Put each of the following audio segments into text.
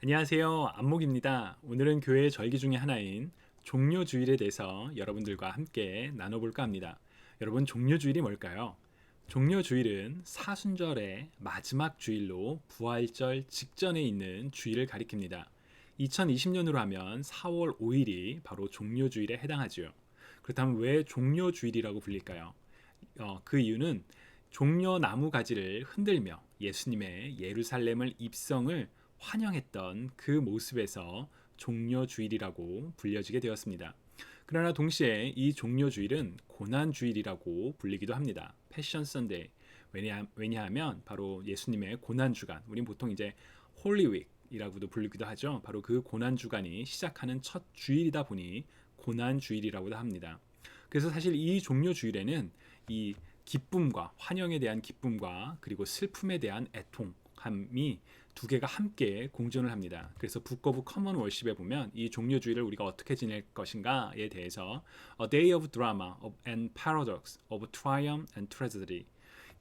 안녕하세요. 안목입니다. 오늘은 교회의 절기 중에 하나인 종료주일에 대해서 여러분들과 함께 나눠볼까 합니다. 여러분, 종료주일이 뭘까요? 종료주일은 사순절의 마지막 주일로 부활절 직전에 있는 주일을 가리킵니다. 2020년으로 하면 4월 5일이 바로 종료주일에 해당하죠. 그렇다면 왜 종료주일이라고 불릴까요? 그 이유는 종려나무 가지를 흔들며 예수님의 예루살렘을 입성을 환영했던 그 모습에서 종려주일이라고 불려지게 되었습니다. 그러나 동시에 이 종려주일은 고난주일이라고 불리기도 합니다. 패션 선데이. 왜냐하면 바로 예수님의 고난주간, 우린 보통 이제 홀리윅이라고도 불리기도 하죠. 바로 그 고난주간이 시작하는 첫 주일이다 보니 고난주일이라고도 합니다. 그래서 사실 이 종료주일에는 이 기쁨과 환영에 대한 기쁨과 그리고 슬픔에 대한 애통함이 두 개가 함께 공존을 합니다. 그래서 북 오브 커먼 월십에 보면 이 종료주일을 우리가 어떻게 지낼 것인가에 대해서 A day of drama and paradox, of triumph and tragedy.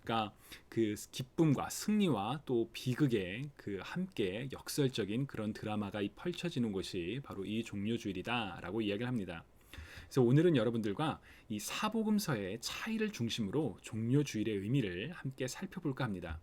그러니까 그 기쁨과 승리와 또 비극의 그 함께 역설적인 그런 드라마가 펼쳐지는 곳이 바로 이 종료주일이다라고 이야기를 합니다. 그래서 오늘은 여러분들과 이 사복음서의 차이를 중심으로 종료주일의 의미를 함께 살펴볼까 합니다.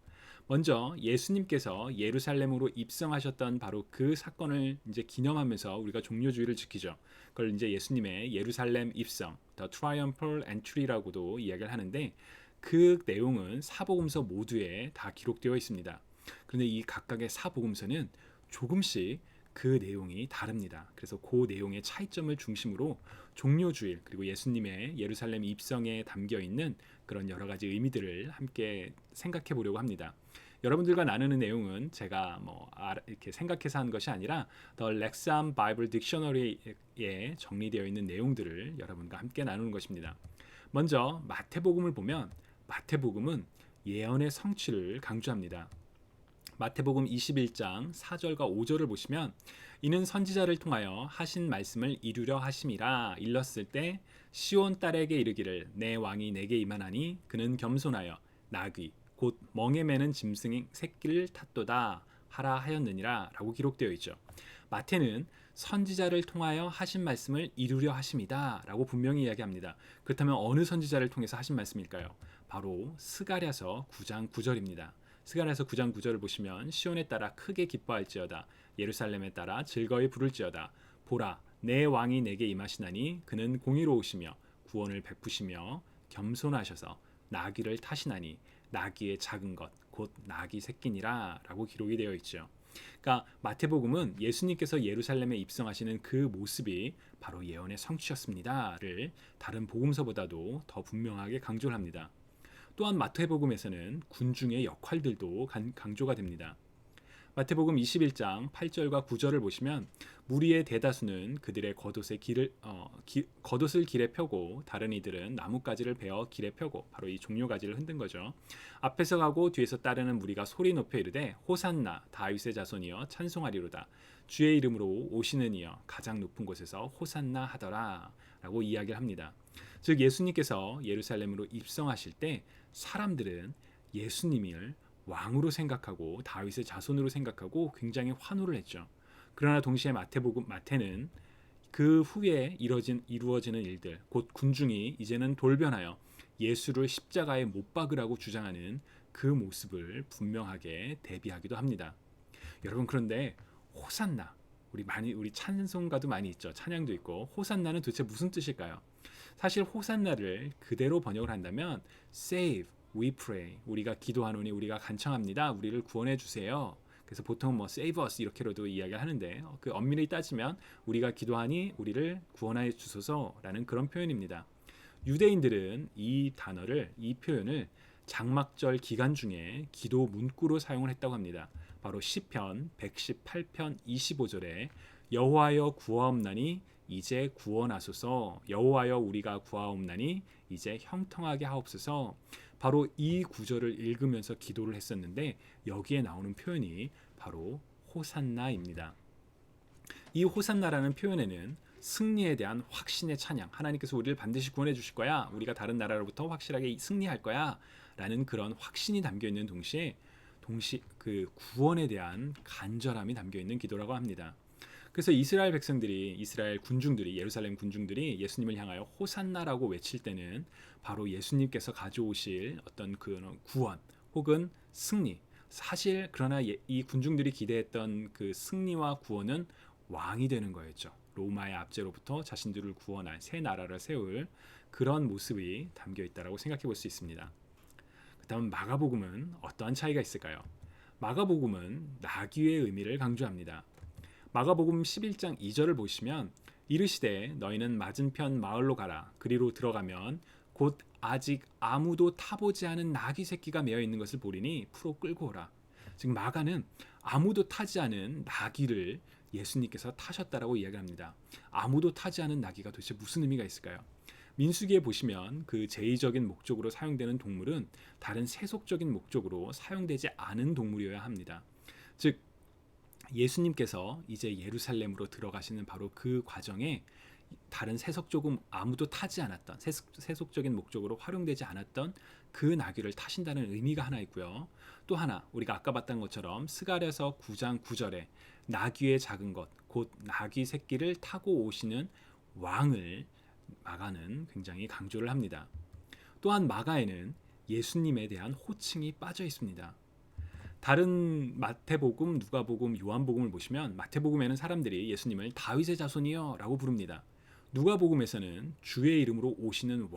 먼저 예수님께서 예루살렘으로 입성하셨던 바로 그 사건을 이제 기념하면서 우리가 종료주일을 지키죠. 그걸 이제 예수님의 예루살렘 입성, The Triumphal Entry라고도 이야기를 하는데 그 내용은 사복음서 모두에 다 기록되어 있습니다. 그런데 이 각각의 사복음서는 조금씩 그 내용이 다릅니다. 그래서 그 내용의 차이점을 중심으로 종료주일 그리고 예수님의 예루살렘 입성에 담겨 있는 그런 여러 가지 의미들을 함께 생각해 보려고 합니다. 여러분들과 나누는 내용은 제가 이렇게 생각해서 한 것이 아니라 The Lexham Bible Dictionary에 정리되어 있는 내용들을 여러분과 함께 나누는 것입니다. 먼저 마태복음을 보면 마태복음은 예언의 성취를 강조합니다. 마태복음 21장 4절과 5절을 보시면 이는 선지자를 통하여 하신 말씀을 이루려 하심이라 일렀을 때 시온 딸에게 이르기를 내 왕이 내게 임하나니 그는 겸손하여 나귀 곧 멍에 매는 짐승의 새끼를 탔도다 하라 하였느니라 라고 기록되어 있죠. 마태는 선지자를 통하여 하신 말씀을 이루려 하심이다 라고 분명히 이야기합니다. 그렇다면 어느 선지자를 통해서 하신 말씀일까요? 바로 스가랴서 9장 9절입니다. 스가랴서 9장 9절을 보시면 시온에 따라 크게 기뻐할지어다 예루살렘에 따라 즐거이 부를지어다 보라 내 왕이 내게 임하시나니 그는 공의로우시며 구원을 베푸시며 겸손하셔서 나귀를 타시나니 나귀의 작은 것 곧 나귀 새끼니라 라고 기록이 되어 있죠. 그러니까 마태복음은 예수님께서 예루살렘에 입성하시는 그 모습이 바로 예언의 성취였습니다를 다른 복음서보다도 더 분명하게 강조를 합니다. 또한 마태복음에서는 군중의 역할들도 강조가 됩니다. 마태복음 21장 8절과 9절을 보시면 무리의 대다수는 그들의 겉옷을 길에 펴고 다른 이들은 나뭇가지를 베어 길에 펴고 바로 이 종려가지를 흔든 거죠. 앞에서 가고 뒤에서 따르는 무리가 소리 높여 이르되 호산나 다윗의 자손이여 찬송하리로다 주의 이름으로 오시는 이여 가장 높은 곳에서 호산나 하더라 라고 이야기를 합니다. 즉 예수님께서 예루살렘으로 입성하실 때 사람들은 예수님을 왕으로 생각하고 다윗의 자손으로 생각하고 굉장히 환호를 했죠. 그러나 동시에 마태는 그 후에 이루어지는 일들, 곧 군중이 이제는 돌변하여 예수를 십자가에 못 박으라고 주장하는 그 모습을 분명하게 대비하기도 합니다. 여러분, 그런데 호산나, 우리 찬송가도 많이 있죠. 찬양도 있고 호산나는 도대체 무슨 뜻일까요? 사실 호산나를 그대로 번역을 한다면 save, we pray, 우리가 기도하노니 우리가 간청합니다. 우리를 구원해 주세요. 그래서 보통 save us 이렇게로도 이야기를 하는데 그 엄밀히 따지면 우리가 기도하니 우리를 구원하여 주소서라는 그런 표현입니다. 유대인들은 이 표현을 장막절 기간 중에 기도 문구로 사용을 했다고 합니다. 바로 시편 118편 25절에 여호와여 구하옵나니 이제 구원하소서 여호와여 우리가 구하옵나니 이제 형통하게 하옵소서 바로 이 구절을 읽으면서 기도를 했었는데 여기에 나오는 표현이 바로 호산나입니다. 이 호산나라는 표현에는 승리에 대한 확신의 찬양, 하나님께서 우리를 반드시 구원해 주실 거야, 우리가 다른 나라로부터 확실하게 승리할 거야 라는 그런 확신이 담겨 있는 동시 그 구원에 대한 간절함이 담겨 있는 기도라고 합니다. 그래서 이스라엘 백성들이 이스라엘 군중들이 예루살렘 군중들이 예수님을 향하여 호산나라고 외칠 때는 바로 예수님께서 가져오실 어떤 그 구원 혹은 승리, 사실 그러나 이 군중들이 기대했던 그 승리와 구원은 왕이 되는 거였죠. 로마의 압제로부터 자신들을 구원할 새 나라를 세울 그런 모습이 담겨 있다라고 생각해 볼 수 있습니다. 그다음 마가복음은 어떠한 차이가 있을까요? 마가복음은 나귀의 의미를 강조합니다. 마가복음 11장 2절을 보시면 이르시되 너희는 맞은편 마을로 가라. 그리로 들어가면 곧 아직 아무도 타보지 않은 나귀 새끼가 매어 있는 것을 보리니 풀어 끌고 오라. 즉 마가는 아무도 타지 않은 나귀를 예수님께서 타셨다라고 이야기합니다. 아무도 타지 않은 나귀가 도대체 무슨 의미가 있을까요? 민수기에 보시면 그 제의적인 목적으로 사용되는 동물은 다른 세속적인 목적으로 사용되지 않은 동물이어야 합니다. 즉 예수님께서 이제 예루살렘으로 들어가시는 바로 그 과정에 다른 세속적인 아무도 타지 않았던 세속적인 목적으로 활용되지 않았던 그 나귀를 타신다는 의미가 하나 있고요. 또 하나 우리가 아까 봤던 것처럼 스가랴서 9장 9절에 나귀의 작은 것 곧 나귀 새끼를 타고 오시는 왕을 마가는 굉장히 강조를 합니다. 또한 마가에는 예수님에 대한 호칭이 빠져 있습니다. 다른 마태복음, 누가복음, 요한복음을 보시면 마태복음에는 사람들이 예수님을 다윗의 자손이여 라고 부릅니다. 누가복음에서는 주의 이름으로 오시는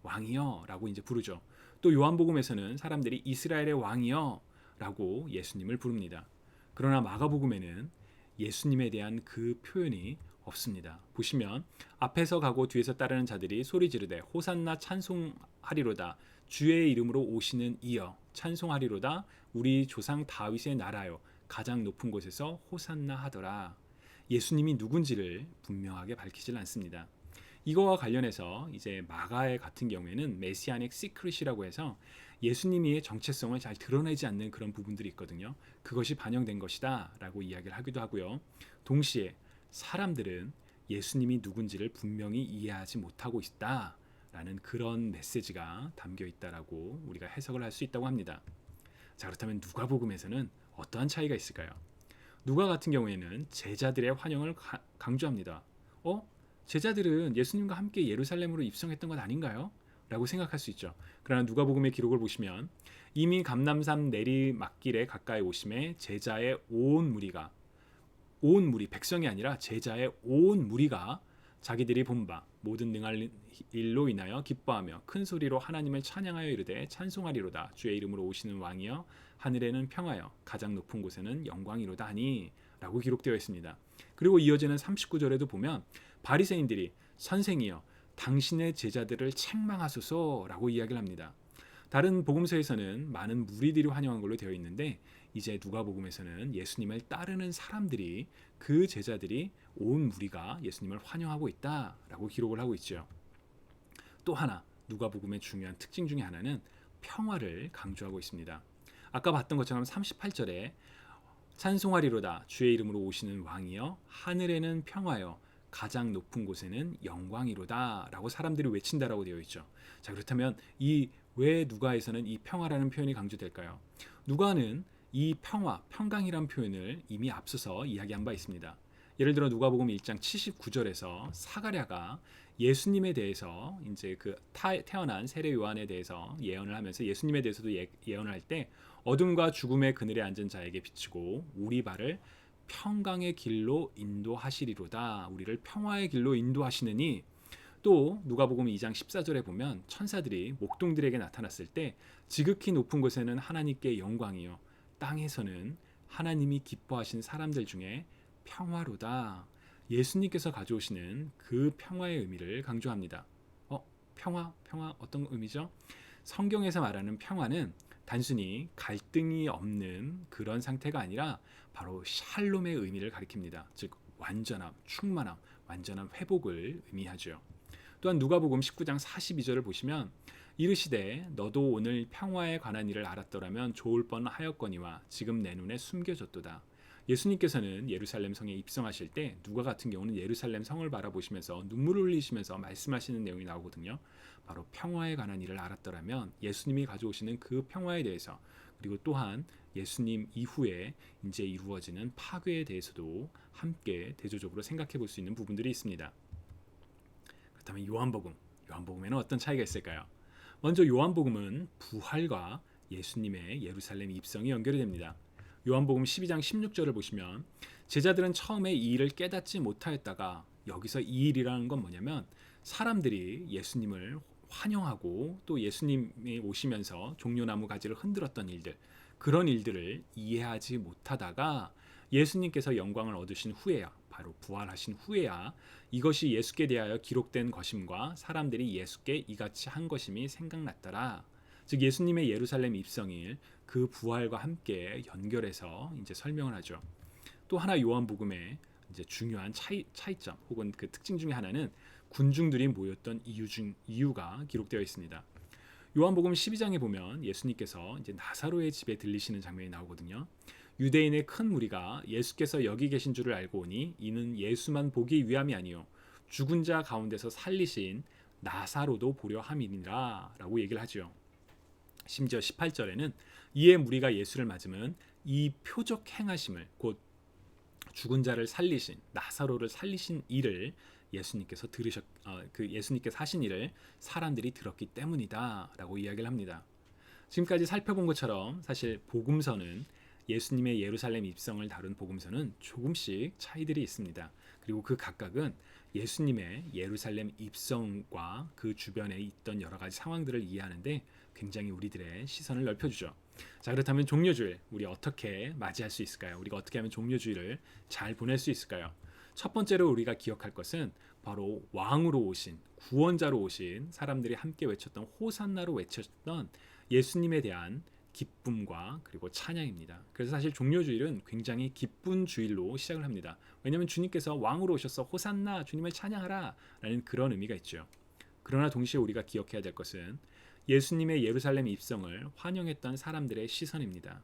왕이여 라고 이제 부르죠. 또 요한복음에서는 사람들이 이스라엘의 왕이여 라고 예수님을 부릅니다. 그러나 마가복음에는 예수님에 대한 그 표현이 없습니다. 보시면 앞에서 가고 뒤에서 따르는 자들이 소리 지르되 호산나 찬송하리로다. 주의 이름으로 오시는 이여 찬송하리로다. 우리 조상 다윗의 나라요 가장 높은 곳에서 호산나 하더라. 예수님이 누군지를 분명하게 밝히질 않습니다. 이거와 관련해서 이제 마가의 같은 경우에는 메시아닉 시크릿이라고 해서 예수님의 정체성을 잘 드러내지 않는 그런 부분들이 있거든요. 그것이 반영된 것이다 라고 이야기를 하기도 하고요. 동시에 사람들은 예수님이 누군지를 분명히 이해하지 못하고 있다 라는 그런 메시지가 담겨 있다라고 우리가 해석을 할 수 있다고 합니다. 자, 그렇다면 누가복음에서는 어떠한 차이가 있을까요? 누가 같은 경우에는 제자들의 환영을 강조합니다. 제자들은 예수님과 함께 예루살렘으로 입성했던 것 아닌가요? 라고 생각할 수 있죠. 그러나 누가복음의 기록을 보시면 이미 감람산 내리막길에 가까이 오심에 제자의 온 무리 백성이 아니라 제자의 온 무리가 자기들이 본 바 모든 능할 일로 인하여 기뻐하며 큰 소리로 하나님을 찬양하여 이르되 찬송하리로다. 주의 이름으로 오시는 왕이여 하늘에는 평하여 가장 높은 곳에는 영광이로다 하니 라고 기록되어 있습니다. 그리고 이어지는 39절에도 보면 바리새인들이 선생이여 당신의 제자들을 책망하소서라고 이야기를 합니다. 다른 복음서에서는 많은 무리들이 환영한 걸로 되어 있는데 이제 누가복음에서는 예수님을 따르는 사람들이 그 제자들이 온 무리가 예수님을 환영하고 있다라고 기록을 하고 있죠. 또 하나 누가복음의 중요한 특징 중에 하나는 평화를 강조하고 있습니다. 아까 봤던 것처럼 38절에 찬송하리로다 주의 이름으로 오시는 왕이여 하늘에는 평화여 가장 높은 곳에는 영광이로다 라고 사람들이 외친다라고 되어 있죠. 자, 그렇다면 왜 누가에서는 이 평화라는 표현이 강조될까요? 누가는 이 평강이란 표현을 이미 앞서서 이야기한 바 있습니다. 예를 들어 누가복음 1장 79절에서 사가랴가 예수님에 대해서 이제 그 태어난 세례 요한에 대해서 예언을 하면서 예수님에 대해서도 예언을 할 때 어둠과 죽음의 그늘에 앉은 자에게 비치고 우리 발을 평강의 길로 인도하시리로다. 우리를 평화의 길로 인도하시느니 또 누가복음 2장 14절에 보면 천사들이 목동들에게 나타났을 때 지극히 높은 곳에는 하나님께 영광이요 땅에서는 하나님이 기뻐하신 사람들 중에 평화로다. 예수님께서 가져오시는 그 평화의 의미를 강조합니다. 평화 어떤 의미죠? 성경에서 말하는 평화는 단순히 갈등이 없는 그런 상태가 아니라 바로 샬롬의 의미를 가리킵니다. 즉 완전함, 충만함, 완전한 회복을 의미하죠. 또한 누가복음 19장 42절을 보시면 이르시되 너도 오늘 평화에 관한 일을 알았더라면 좋을 뻔하였거니와 지금 내 눈에 숨겨졌도다. 예수님께서는 예루살렘 성에 입성하실 때 누가 같은 경우는 예루살렘 성을 바라보시면서 눈물을 흘리시면서 말씀하시는 내용이 나오거든요. 바로 평화에 관한 일을 알았더라면 예수님이 가져오시는 그 평화에 대해서 그리고 또한 예수님 이후에 이제 이루어지는 파괴에 대해서도 함께 대조적으로 생각해 볼 수 있는 부분들이 있습니다. 그렇다면 요한복음에는 어떤 차이가 있을까요? 먼저 요한복음은 부활과 예수님의 예루살렘 입성이 연결이 됩니다. 요한복음 12장 16절을 보시면 제자들은 처음에 이 일을 깨닫지 못하였다가, 여기서 이 일이라는 건 뭐냐면 사람들이 예수님을 환영하고 또 예수님이 오시면서 종려나무 가지를 흔들었던 일들, 그런 일들을 이해하지 못하다가 예수님께서 영광을 얻으신 후에야, 바로 부활하신 후에야 이것이 예수께 대하여 기록된 것임과 사람들이 예수께 이같이 한 것임이 생각났더라. 즉 예수님의 예루살렘 입성일 그 부활과 함께 연결해서 이제 설명을 하죠. 또 하나 요한복음의 이제 중요한 차이점 혹은 그 특징 중에 하나는 군중들이 모였던 이유가 기록되어 있습니다. 요한복음 12장에 보면 예수님께서 이제 나사로의 집에 들리시는 장면이 나오거든요. 유대인의 큰 무리가 예수께서 여기 계신 줄을 알고 오니 이는 예수만 보기 위함이 아니요 죽은 자 가운데서 살리신 나사로도 보려 함이니라 라고 얘기를 하죠. 심지어 18절에는 이에 무리가 예수를 맞으면 이 표적 행하심을, 곧 죽은 자를 살리신 나사로를 살리신 일을 예수님께서 예수님께서 하신 일을 사람들이 들었기 때문이다라고 이야기를 합니다. 지금까지 살펴본 것처럼 사실 복음서는, 예수님의 예루살렘 입성을 다룬 복음서는 조금씩 차이들이 있습니다. 그리고 그 각각은 예수님의 예루살렘 입성과 그 주변에 있던 여러 가지 상황들을 이해하는데 굉장히 우리들의 시선을 넓혀주죠. 자, 그렇다면 종려주일 우리 어떻게 맞이할 수 있을까요? 우리가 어떻게 하면 종려주일을 잘 보낼 수 있을까요? 첫 번째로 우리가 기억할 것은 바로 왕으로 오신, 구원자로 오신, 사람들이 함께 외쳤던 호산나로 외쳤던 예수님에 대한 기쁨과 그리고 찬양입니다. 그래서 사실 종려주일은 굉장히 기쁜 주일로 시작을 합니다. 왜냐하면 주님께서 왕으로 오셔서 호산나, 주님을 찬양하라 라는 그런 의미가 있죠. 그러나 동시에 우리가 기억해야 될 것은 예수님의 예루살렘 입성을 환영했던 사람들의 시선입니다.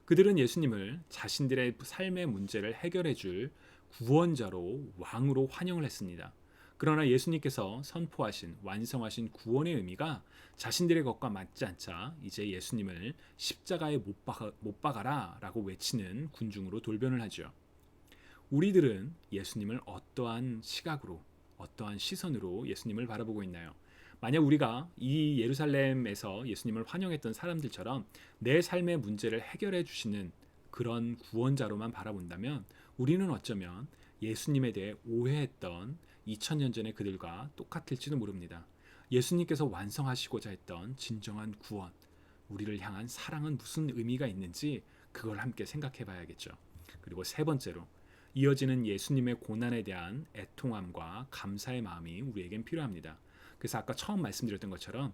그들은 예수님을 자신들의 삶의 문제를 해결해 줄 구원자로, 왕으로 환영을 했습니다. 그러나 예수님께서 선포하신, 완성하신 구원의 의미가 자신들의 것과 맞지 않자 이제 예수님을 십자가에 못 박아라 라고 외치는 군중으로 돌변을 하죠. 우리들은 예수님을 어떠한 시각으로, 어떠한 시선으로 예수님을 바라보고 있나요? 만약 우리가 이 예루살렘에서 예수님을 환영했던 사람들처럼 내 삶의 문제를 해결해 주시는 그런 구원자로만 바라본다면 우리는 어쩌면 예수님에 대해 오해했던 2000년 전의 그들과 똑같을지도 모릅니다. 예수님께서 완성하시고자 했던 진정한 구원, 우리를 향한 사랑은 무슨 의미가 있는지 그걸 함께 생각해 봐야겠죠. 그리고 세 번째로, 이어지는 예수님의 고난에 대한 애통함과 감사의 마음이 우리에겐 필요합니다. 그래서 아까 처음 말씀드렸던 것처럼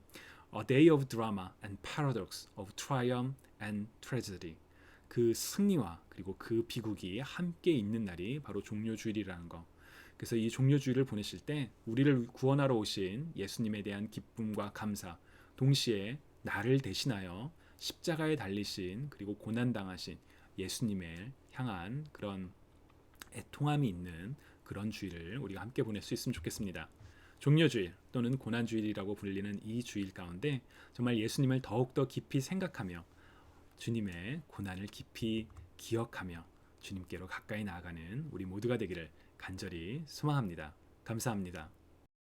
A day of drama and paradox, of triumph and tragedy, 그 승리와 그리고 그 비극이 함께 있는 날이 바로 종려주일이라는 거. 그래서 이 종려주일을 보내실 때 우리를 구원하러 오신 예수님에 대한 기쁨과 감사, 동시에 나를 대신하여 십자가에 달리신 그리고 고난당하신 예수님을 향한 그런 애통함이 있는 그런 주일을 우리가 함께 보낼 수 있으면 좋겠습니다. 종려주일 또는 고난주일이라고 불리는 이 주일 가운데 정말 예수님을 더욱더 깊이 생각하며 주님의 고난을 깊이 기억하며 주님께로 가까이 나아가는 우리 모두가 되기를 간절히 소망합니다. 감사합니다.